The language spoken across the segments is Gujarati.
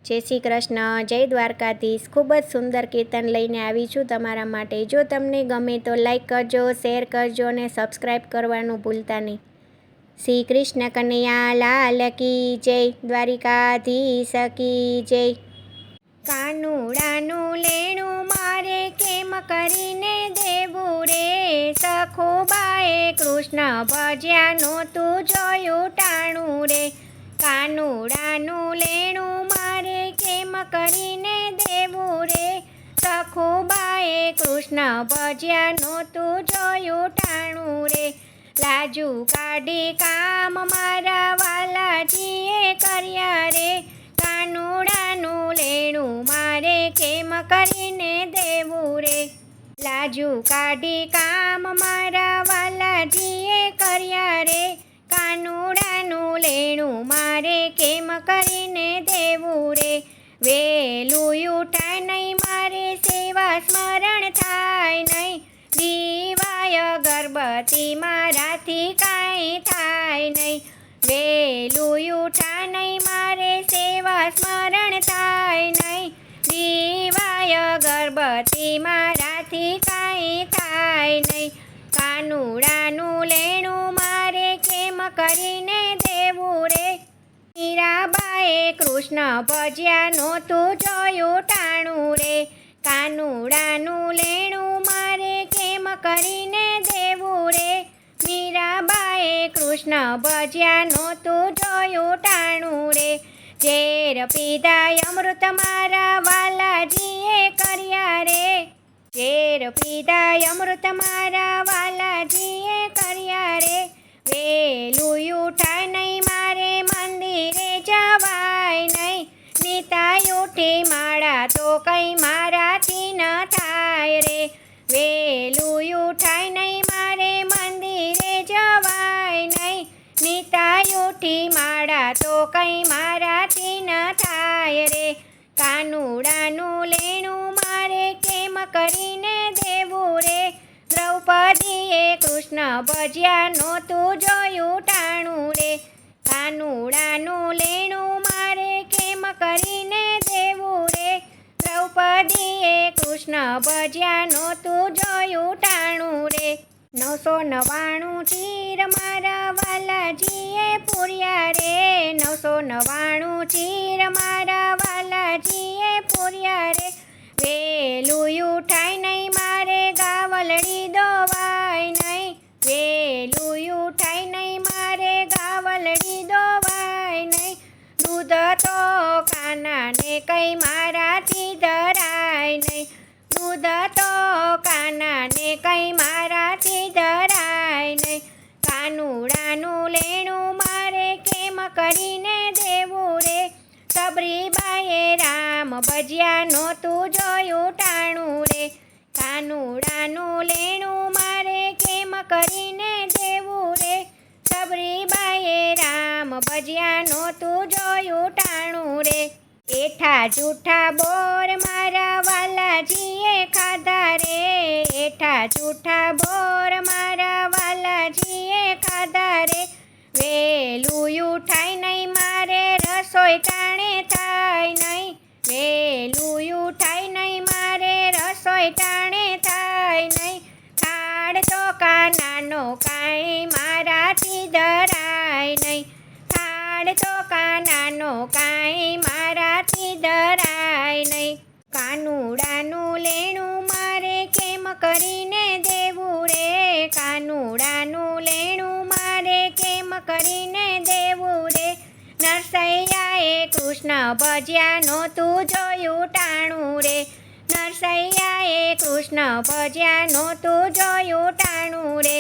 જય શ્રી કૃષ્ણ, જય દ્વારકાધીશ। ખૂબ જ સુંદર કીર્તન લઈને આવી છું તમારા માટે। જો તમને ગમે તો લાઈક કરજો, શેર કરજો અને સબસ્ક્રાઈબ કરવાનું ભૂલતા નહીં। શ્રી કૃષ્ણ કનૈયા લાલ કી જય, દ્વારિકાધીશ કી જય। કાનુડાનું લેણું મારે કેમ કરીને દેવું રે, સખુબાએ કૃષ્ણ ભજ્યા નહોતું જોયું ટાણું રે। કાનુડાનું લેણું મારે કેમ કરીને દેવું રે, સખુબાએ કૃષ્ણ ભજ્યા નહોતું જોયું ટાણું રે। લાજુ કાઢી કામ મારા વાલાજીએ કર્યા રે, કાનુડાનું લેણું મારે કેમ કરીને દેવું રે। લાજુ કાઢી કામ મારા વાલાજીએ કર્યા રે, કાનુડાનું લેણું મારે કેમ કરીને દેવું રે। વહેલું ઉઠાય નહીં મારે સેવા સ્મરણ થાય નહીં, દીવાય અગરબત્તી મારાથી કાંઈ થાય નહીં। વહેલું ઉઠા નહીં મારે સેવા સ્મરણ થાય નહીં, દીવાય અગરબત્તી મારાથી કાંઈ થાય નહીં। કાનુડાનું લેણું મારે કેમ કરીને દેવું રે, મીરાબાએ કૃષ્ણ ભજ્યા નહોતું જોયું ટાણું રે। કાનુડાનું લેણું મારે કેમ કરીને દેવું રે, મીરાબાએ કૃષ્ણ ભજ્યા નહોતું જોયું ટાણું રે। ઝેર પીધા અમૃત મારા વાલાજીએ કર્યા રે, ઝેર પીધા અમૃત મારા વાલાજીએ કર્યા રે। વહેલું ઉઠાય નહીં મારે મંદિરે જવાય નહીં, નીતા ઉઠી માળા તો કંઈ મારાથી ન થાય રે। વહેલું ઉઠાય નહીં મારે મંદિરે જવાય નહીં, નીતા ઉઠી માળા તો કંઈ મારાથી ન થાય રે। કાનુડાનું લેણું મારે કેમ કરીને દેવું રે, દ્રૌપદીએ કૃષ્ણ ભજ્યા નહોતું જોયું ટાણું રે। કાનુડાનું લેણું મારે કેમ કરીને દેવું રે, દ્રૌપદીએ કૃષ્ણ ભજ્યા નહોતું જોયું ટાણું રે। 999 ચીર મારા વાલાજીએ પૂર્યા રે, 999 ચીર મારા વાલાજીએ પૂર્યા રે। વહેલું ઉઠાય નહીં મારે ગાવલડી દોવાય નહીં, વહેલું ઉઠાય નહીં મારે ગાવલડી દોવાય નહીં, દૂધ તો કાનાને કંઈ મારાથી ધરાય નહીં, દૂધ તો કાનાને કંઈ મારાથી ધરાય નહીં। કાનુડાનું લેણું મારે કેમ કરીને દેવું રે, સબરીબાએ રામ ભજ્યા નહોતું જોયું ટાણું રે। કાનુડાનું લેણું મારે કેમ કરીને દેવું રે, સબરીબાએ રામ ભજ્યા નહોતું જોયું ટાણું રે। એઠા જૂઠા બોર મારા વાલાજીએ ખાધા રે, એઠા જૂઠા બોર મારા વાલાજીએ ખાધા રે। વહેલું ઉઠાય નહીં મારે રસોઈ ટાણે થાય નહીં, વહેલું ઉઠાય નહીં મારે રસોઈ ટાણે થાય નહીં, થાળ તો કાનાનો કાંઈ મારાથી ધરાય નહીં, થાળ તો કાનાનો કાંઈ મારાથી ધરાય નહીં। કાનુડાનું લેણું મારે કેમ કરીને દેવું રે, કાનુડાનું લેણું મારે કેમ કરીને દેવું રે, નરસૈયાએ કૃષ્ણ ભજ્યા નહોતું જોયું ટાણું રે, નરસૈયાએ કૃષ્ણ ભજ્યા નહોતું જોયું ટાણું રે।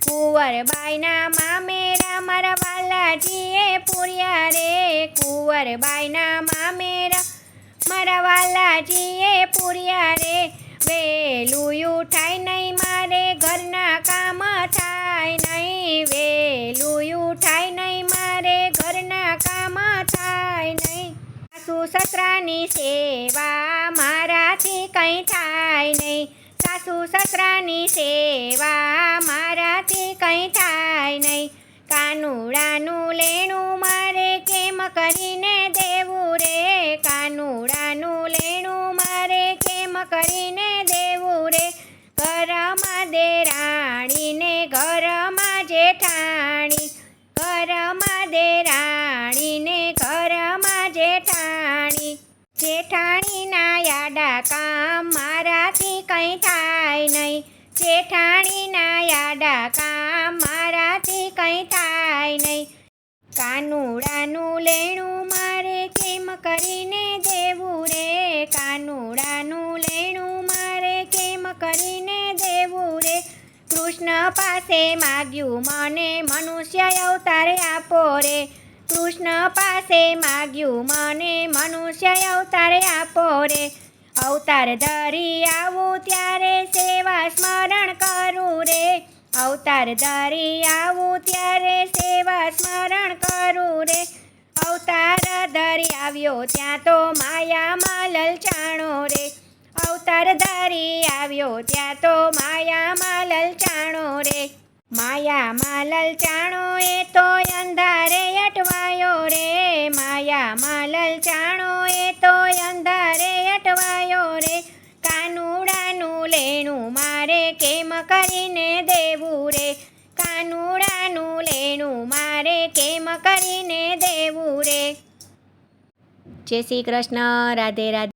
કુંવરબાઈના મામેરા મારા વાલાજીએ પૂર્યા રે, કુંવરબાઈના મામેરા મારા વાલાજીએ પૂર્યા રે। વહેલું ઉઠાય નહીં મારે ઘરના કામ થાય નહીં, વહેલું ઉઠાય નહીં મારે ઘરના કામ થાય નહીં, સાસુ સસરાની સેવા મારાથી કંઈ થાય નહીં, સાસુ સસરાની સેવા મારાથી કંઈ થાય નહીં। કાનુડાનું લેણું મારે કેમ કરીને દેવું રે, કાનુડાનું લેણું મારે કેમ કરીને દેવું રે, ઘરમાં દેરાણીને ઘરમાં જેઠાણી, ઘરમાં દેરાણીને ઘરમાં જેઠાણી, જેઠાણીના યાડા કામ મારાથી કંઈ થાય નહીં, જેઠાણીના યાડા કામ મારાથી કંઈ થાય નહીં, કાનુડાનું લેણું મારે કેમ કરીને દેવું રે, કાનુડાનું લેણું મારે કેમ કરીને દેવું રે, કૃષ્ણ પાસે માગ્યું મને મનુષ્ય અવતાર આપો રે, કૃષ્ણ પાસે માગ્યું મને મનુષ્ય અવતાર આપો રે, અવતાર ધરી આવું ત્યારે સેવા સ્મરણ કરું રે, અવતાર ધરી આવું ત્યારે સેવા સ્મરણ કરું રે, અવતાર ધરી આવ્યો ત્યાં તો માયામાં લલચાણો રે, અવતાર ધરી આવ્યો ત્યાં તો માયામાં લલચાણો રે, માયામાં લલચાણો એ તો અંધારે અટવાયો રે, માયામાં લલચાણો એ તો અંધારે અટવાયો રે, કાનુડાનું લેણું મારે કેમ કરીને દેવું રે, કાનુડાનું લેણું મારે કેમ કરીને દેવું રે. જય શ્રી કૃષ્ણ. રાધે રાધે.